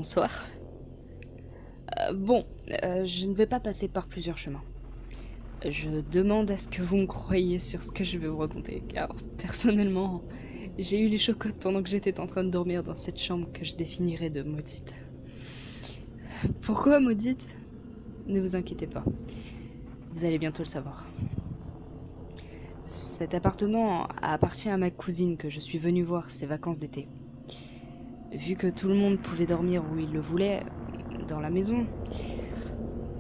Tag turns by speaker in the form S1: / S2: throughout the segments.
S1: bonsoir. Je ne vais pas passer par plusieurs chemins. Je demande à ce que vous me croyiez sur ce que je vais vous raconter, car personnellement, j'ai eu les chocottes pendant que j'étais en train de dormir dans cette chambre que je définirais de maudite. Pourquoi maudite? Ne vous inquiétez pas, vous allez bientôt le savoir. Cet appartement appartient à ma cousine que je suis venue voir ces vacances d'été. Vu que tout le monde pouvait dormir où il le voulait, dans la maison,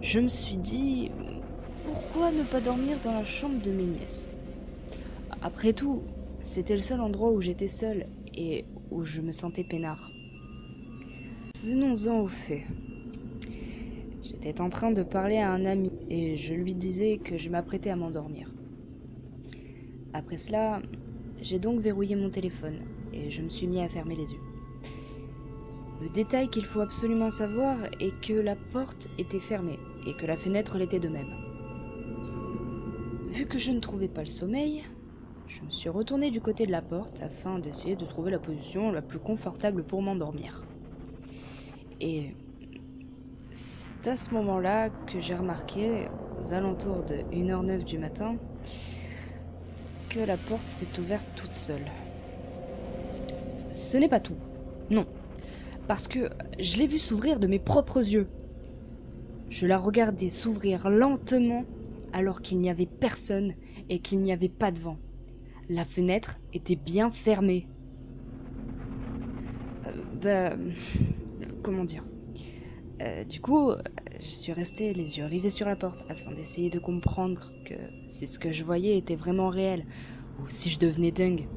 S1: je me suis dit, pourquoi ne pas dormir dans la chambre de mes nièces? Après tout, c'était le seul endroit où j'étais seule et où je me sentais peinard. Venons-en aux faits. J'étais en train de parler à un ami et je lui disais que je m'apprêtais à m'endormir. Après cela, j'ai donc verrouillé mon téléphone et je me suis mis à fermer les yeux. Le détail qu'il faut absolument savoir est que la porte était fermée et que la fenêtre l'était de même. Vu que je ne trouvais pas le sommeil, je me suis retournée du côté de la porte afin d'essayer de trouver la position la plus confortable pour m'endormir. Et c'est à ce moment-là que j'ai remarqué, aux alentours de 1h09 du matin, que la porte s'est ouverte toute seule. Ce n'est pas tout, non, parce que je l'ai vue s'ouvrir de mes propres yeux. Je la regardais s'ouvrir lentement alors qu'il n'y avait personne et qu'il n'y avait pas de vent. La fenêtre était bien fermée. Comment dire? Du coup, je suis restée les yeux rivés sur la porte afin d'essayer de comprendre que si ce que je voyais était vraiment réel ou si je devenais dingue.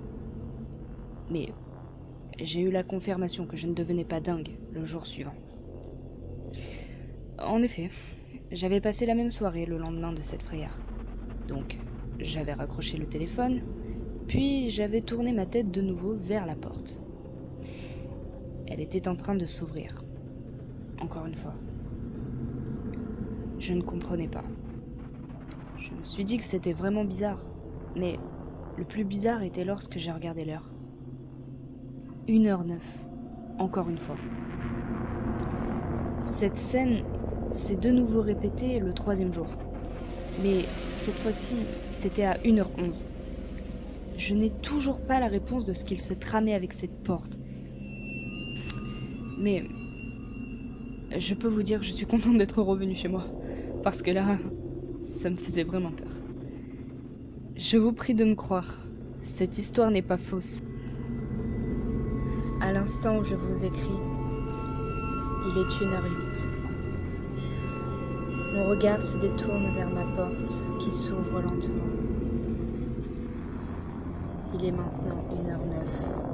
S1: Mais j'ai eu la confirmation que je ne devenais pas dingue le jour suivant. En effet, j'avais passé la même soirée le lendemain de cette frayeur. Donc, j'avais raccroché le téléphone, puis j'avais tourné ma tête de nouveau vers la porte. Elle était en train de s'ouvrir. Encore une fois. Je ne comprenais pas. Je me suis dit que c'était vraiment bizarre, mais le plus bizarre était lorsque j'ai regardé l'heure. 1h09, encore une fois. Cette scène s'est de nouveau répétée le 3e jour, mais cette fois-ci, c'était à 1h11. Je n'ai toujours pas la réponse de ce qu'il se tramait avec cette porte. Mais je peux vous dire que je suis contente d'être revenue chez moi, parce que là, ça me faisait vraiment peur. Je vous prie de me croire, cette histoire n'est pas fausse. À l'instant où je vous écris, il est 1h08. Mon regard se détourne vers ma porte qui s'ouvre lentement. Il est maintenant 1h09.